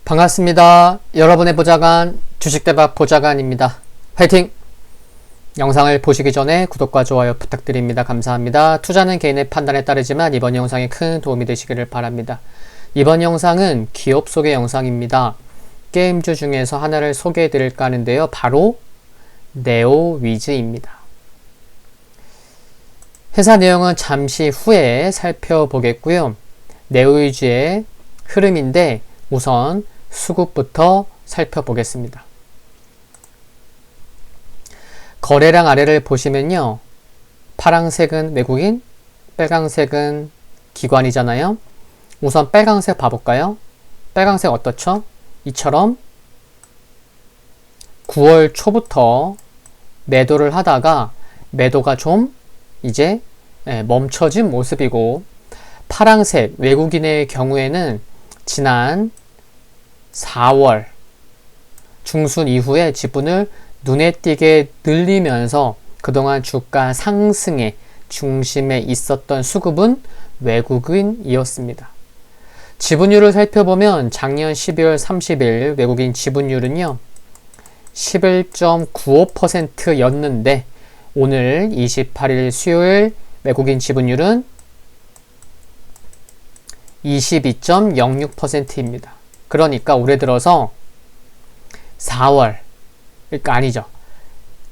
반갑습니다. 여러분의 보좌관 주식대박 보좌관입니다. 화이팅! 영상을 보시기 전에 구독과 좋아요 부탁드립니다. 감사합니다. 투자는 개인의 판단에 따르지만 이번 영상이 큰 도움이 되시기를 바랍니다. 이번 영상은 기업 소개 영상입니다. 게임주 중에서 하나를 소개해 드릴까 하는데요. 바로 네오위즈입니다. 회사 내용은 잠시 후에 살펴보겠고요. 네오위즈의 흐름인데 우선 수급부터 살펴보겠습니다. 거래량 아래를 보시면요. 파랑색은 외국인, 빨강색은 기관이잖아요. 우선 빨강색 봐볼까요? 빨강색 어떻죠? 이처럼 9월 초부터 매도를 하다가 매도가 좀 이제 멈춰진 모습이고, 파랑색 외국인의 경우에는 지난 4월 중순 이후에 지분을 눈에 띄게 늘리면서 그동안 주가 상승의 중심에 있었던 수급은 외국인이었습니다. 지분율을 살펴보면 작년 12월 30일 외국인 지분율은요 11.95%였는데 오늘 28일 수요일 외국인 지분율은 22.06%입니다. 그러니까 올해 들어서 4월, 그러니까 아니죠.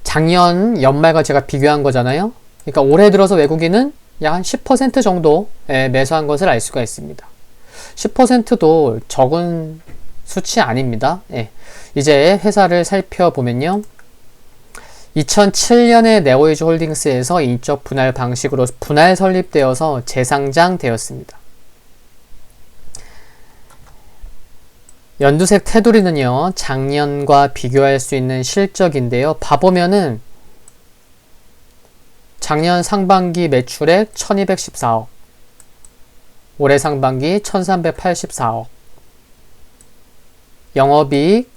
작년 연말과 제가 비교한 거잖아요. 그러니까 올해 들어서 외국인은 약 한 10% 정도 매수한 것을 알 수가 있습니다. 10%도 적은 수치 아닙니다. 이제 회사를 살펴보면요. 2007년에 네오위즈 홀딩스에서 인적 분할 방식으로 분할 설립되어서 재상장되었습니다. 연두색 테두리는요, 작년과 비교할 수 있는 실적인데요. 봐보면은 작년 상반기 매출액 1214억, 올해 상반기 1384억, 영업이익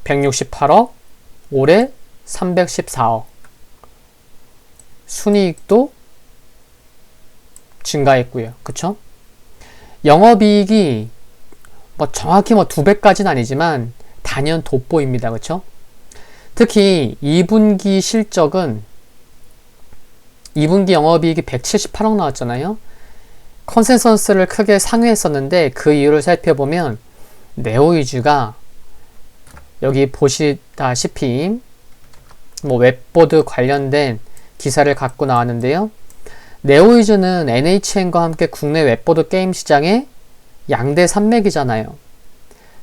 168억, 올해 314억, 순이익도 증가했고요. 그쵸? 영업이익이 정확히 2배까지는 아니지만 단연 돋보입니다. 그쵸? 특히 2분기 실적은 2분기 영업이익이 178억 나왔잖아요. 컨센서스를 크게 상회했었는데 그 이유를 살펴보면 네오위즈가 여기 보시다시피 웹보드 관련된 기사를 갖고 나왔는데요. 네오위즈는 NHN과 함께 국내 웹보드 게임 시장의 양대 산맥이잖아요.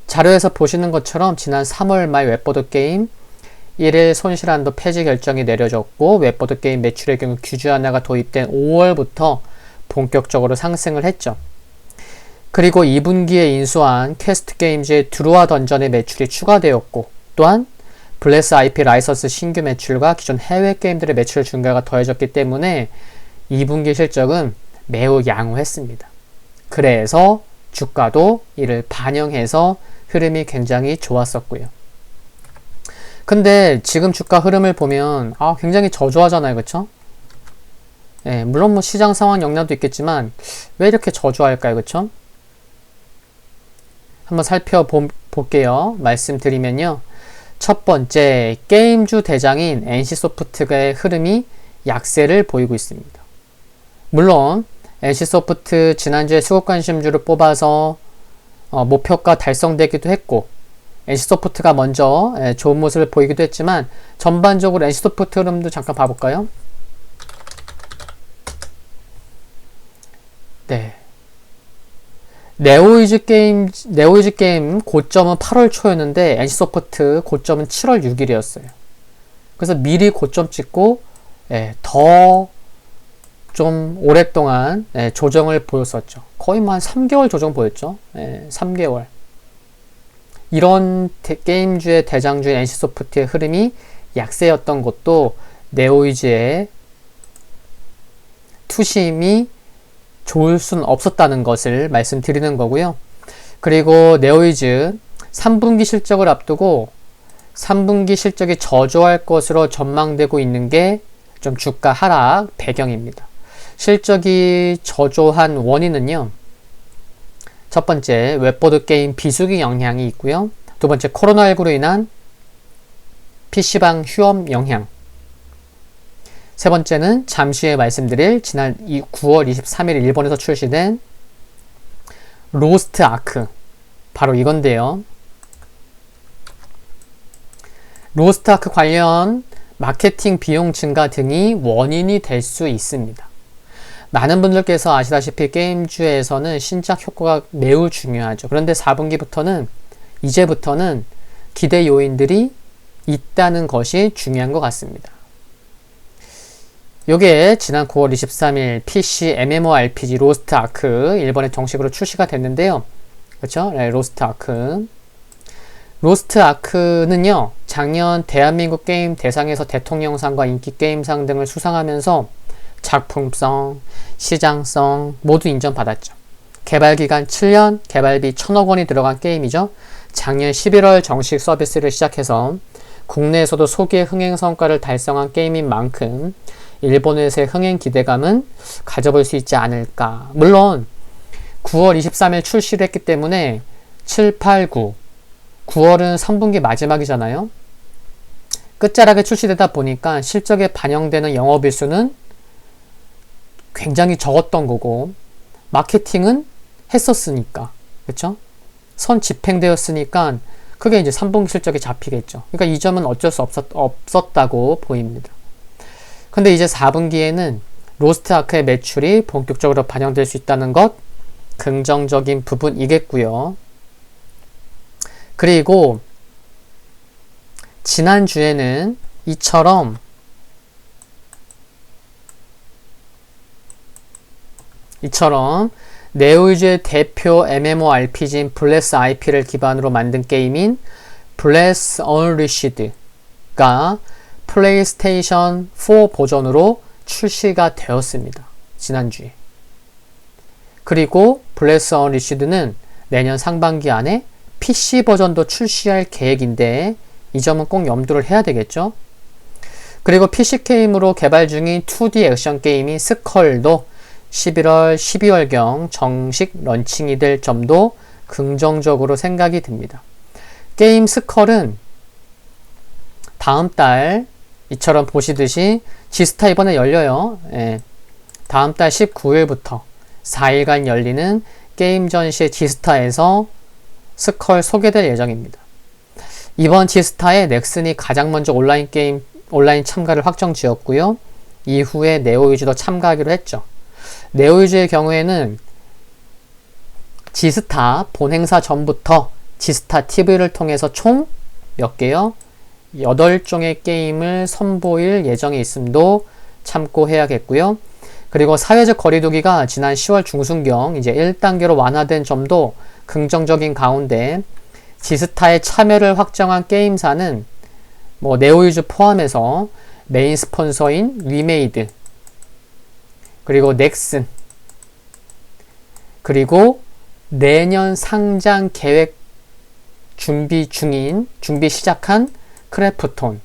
자료에서 보시는 것처럼 지난 3월 말 웹보드 게임 1일 손실한도 폐지 결정이 내려졌고, 웹보드 게임 매출의 경우 규제 하나가 도입된 5월부터 본격적으로 상승을 했죠. 그리고 2분기에 인수한 퀘스트 게임즈의 드루아 던전의 매출이 추가되었고, 또한 블레스 IP 라이선스 신규 매출과 기존 해외 게임들의 매출 증가가 더해졌기 때문에 2분기 실적은 매우 양호했습니다. 그래서 주가도 이를 반영해서 흐름이 굉장히 좋았었고요. 근데 지금 주가 흐름을 보면 굉장히 저조하잖아요. 그쵸? 물론 시장 상황 영향도 있겠지만 왜 이렇게 저조할까요? 그쵸? 한번 살펴볼게요. 말씀드리면요. 첫 번째, 게임주 대장인 NC소프트의 흐름이 약세를 보이고 있습니다. 물론 NC소프트 지난주에 수급관심주를 뽑아서 목표가 달성되기도 했고, NC소프트가 먼저 좋은 모습을 보이기도 했지만 전반적으로 NC소프트 흐름도 잠깐 봐볼까요? 네. 네오위즈 게임 고점은 8월 초였는데 NC소프트 고점은 7월 6일이었어요. 그래서 미리 고점 찍고 더 좀 오랫동안 조정을 보였었죠. 거의 한 3개월 조정 보였죠. 3개월. 이런 게임주의 대장주인 NC소프트의 흐름이 약세였던 것도 네오위즈의 투심이 좋을 수는 없었다는 것을 말씀드리는 거고요. 그리고 네오위즈 3분기 실적을 앞두고 3분기 실적이 저조할 것으로 전망되고 있는 게 좀 주가 하락 배경입니다. 실적이 저조한 원인은요, 첫 번째, 웹보드 게임 비수기 영향이 있고요. 두 번째, 코로나19로 인한 PC방 휴업 영향. 세 번째는 잠시 후에 말씀드릴 지난 9월 23일 일본에서 출시된 로스트 아크. 바로 이건데요. 로스트 아크 관련 마케팅 비용 증가 등이 원인이 될 수 있습니다. 많은 분들께서 아시다시피 게임주에서는 신작 효과가 매우 중요하죠. 그런데 4분기부터는 이제부터는 기대 요인들이 있다는 것이 중요한 것 같습니다. 요게 지난 9월 23일 PC MMORPG 로스트 아크 일본에 정식으로 출시가 됐는데요. 그렇죠? 네, 로스트 아크. 로스트 아크는요, 작년 대한민국 게임 대상에서 대통령상과 인기게임상 등을 수상하면서 작품성, 시장성 모두 인정받았죠. 개발기간 7년, 개발비 1,000억 원이 들어간 게임이죠. 작년 11월 정식 서비스를 시작해서 국내에서도 소기의 흥행 성과를 달성한 게임인 만큼 일본에서의 흥행 기대감은 가져볼 수 있지 않을까. 물론 9월 23일 출시를 했기 때문에 7, 8, 9 9월은 3분기 마지막이잖아요. 끝자락에 출시되다 보니까 실적에 반영되는 영업일수는 굉장히 적었던 거고, 마케팅은 했었으니까, 그쵸? 선 집행되었으니까 그게 이제 3분기 실적에 잡히겠죠. 그러니까 이 점은 어쩔 수 없었다고 보입니다. 근데 이제 4분기에는 로스트 아크의 매출이 본격적으로 반영될 수 있다는 것, 긍정적인 부분이겠고요. 그리고 지난주에는 이처럼 네오이즈의 대표 MMORPG인 블레스 IP를 기반으로 만든 게임인 블레스 언리시드가 플레이스테이션 4 버전으로 출시가 되었습니다. 지난주에. 그리고 블레스 언리시드는 내년 상반기 안에 PC 버전도 출시할 계획인데 이 점은 꼭 염두를 해야 되겠죠. 그리고 PC 게임으로 개발 중인 2D 액션 게임인 스컬도 11월, 12월경 정식 런칭이 될 점도 긍정적으로 생각이 듭니다. 게임 스컬은 다음 달 이처럼 보시듯이 지스타 이번에 열려요. 예. 다음 달 19일부터 4일간 열리는 게임 전시회 지스타에서 스컬 소개될 예정입니다. 이번 지스타에 넥슨이 가장 먼저 온라인 참가를 확정 지었고요. 이후에 네오유즈도 참가하기로 했죠. 네오유즈의 경우에는 지스타 본행사 전부터 지스타 TV를 통해서 총 몇 개요? 8종의 게임을 선보일 예정에 있음도 참고해야겠고요. 그리고 사회적 거리두기가 지난 10월 중순경 이제 1단계로 완화된 점도 긍정적인 가운데 지스타에 참여를 확정한 게임사는 네오유즈 포함해서 메인 스폰서인 위메이드, 그리고 넥슨, 그리고 내년 상장 계획 준비 시작한 크래프톤,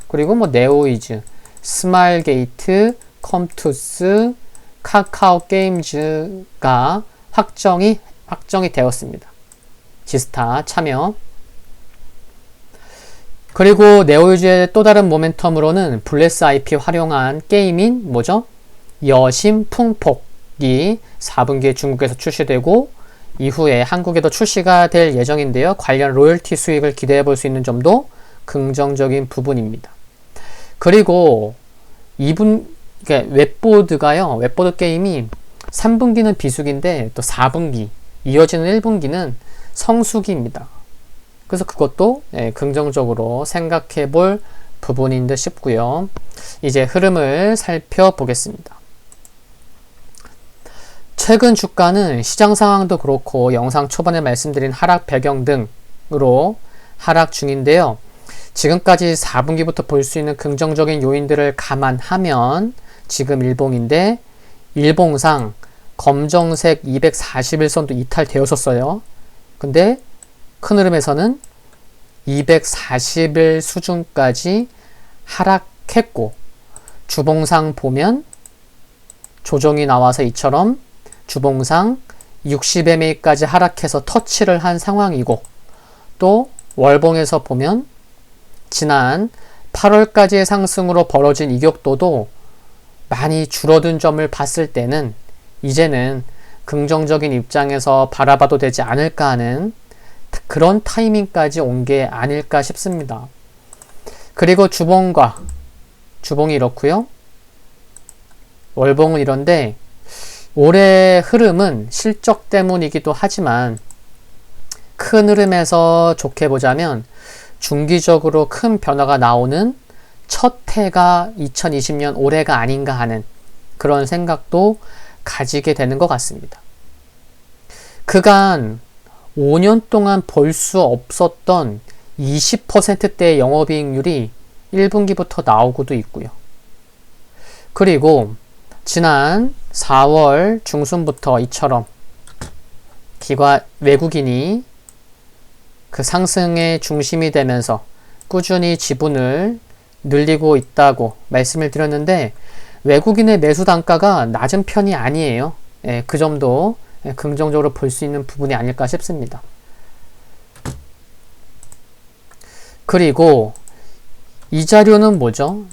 그리고 네오이즈, 스마일게이트, 컴투스, 카카오 게임즈가 확정이 되었습니다. 지스타 참여. 그리고 네오유즈의 또 다른 모멘텀으로는 블레스 IP 활용한 게임인 여심풍폭이 4분기에 중국에서 출시되고 이후에 한국에도 출시가 될 예정인데요. 관련 로열티 수익을 기대해 볼 수 있는 점도 긍정적인 부분입니다. 그리고 웹보드 게임이 3분기는 비수기인데 또 4분기, 이어지는 1분기는 성수기입니다. 그래서 그것도 긍정적으로 생각해 볼 부분인 듯 싶고요. 이제 흐름을 살펴보겠습니다. 최근 주가는 시장 상황도 그렇고 영상 초반에 말씀드린 하락 배경 등으로 하락 중인데요. 지금까지 4분기부터 볼 수 있는 긍정적인 요인들을 감안하면 지금 일봉인데 일봉상 검정색 241선도 이탈되었었어요. 근데 큰 흐름에서는 240일 수준까지 하락했고 주봉상 보면 조정이 나와서 이처럼 주봉상 60MA까지 하락해서 터치를 한 상황이고, 또 월봉에서 보면 지난 8월까지의 상승으로 벌어진 이격도도 많이 줄어든 점을 봤을 때는 이제는 긍정적인 입장에서 바라봐도 되지 않을까 하는 그런 타이밍까지 온 게 아닐까 싶습니다. 그리고 주봉이 이렇고요. 월봉은 이런데 올해 흐름은 실적 때문이기도 하지만 큰 흐름에서 좋게 보자면 중기적으로 큰 변화가 나오는 첫 해가 2020년 올해가 아닌가 하는 그런 생각도 가지게 되는 것 같습니다. 그간 5년 동안 볼 수 없었던 20%대의 영업이익률이 1분기부터 나오고도 있고요. 그리고 지난 4월 중순부터 이처럼 외국인이 그 상승의 중심이 되면서 꾸준히 지분을 늘리고 있다고 말씀을 드렸는데 외국인의 매수 단가가 낮은 편이 아니에요. 그 점도 긍정적으로 볼 수 있는 부분이 아닐까 싶습니다. 그리고 이 자료는 뭐죠?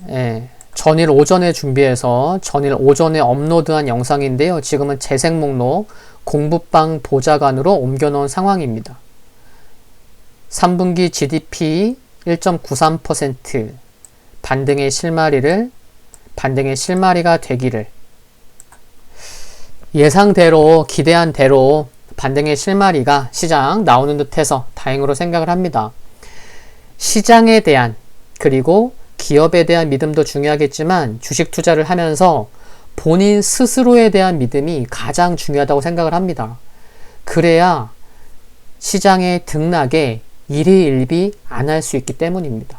전일 오전에 준비해서 전일 오전에 업로드한 영상인데요. 지금은 재생 목록 공부방 보좌관으로 옮겨놓은 상황입니다. 3분기 GDP 1.93% 반등의 실마리가 되기를 예상대로 기대한 대로 반등의 실마리가 시장 나오는 듯해서 다행으로 생각을 합니다. 시장에 대한 그리고 기업에 대한 믿음도 중요하겠지만 주식 투자를 하면서 본인 스스로에 대한 믿음이 가장 중요하다고 생각을 합니다. 그래야 시장의 등락에 일희일비 안 할 수 있기 때문입니다.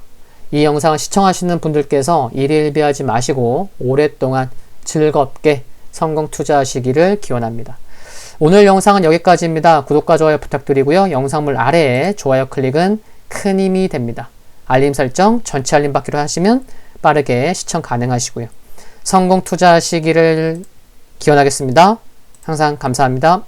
이 영상을 시청하시는 분들께서 일희일비하지 마시고 오랫동안 즐겁게 성공 투자하시기를 기원합니다. 오늘 영상은 여기까지입니다. 구독과 좋아요 부탁드리고요. 영상물 아래에 좋아요 클릭은 큰 힘이 됩니다. 알림 설정 전체 알림 받기로 하시면 빠르게 시청 가능하시고요. 성공 투자하시기를 기원하겠습니다. 항상 감사합니다.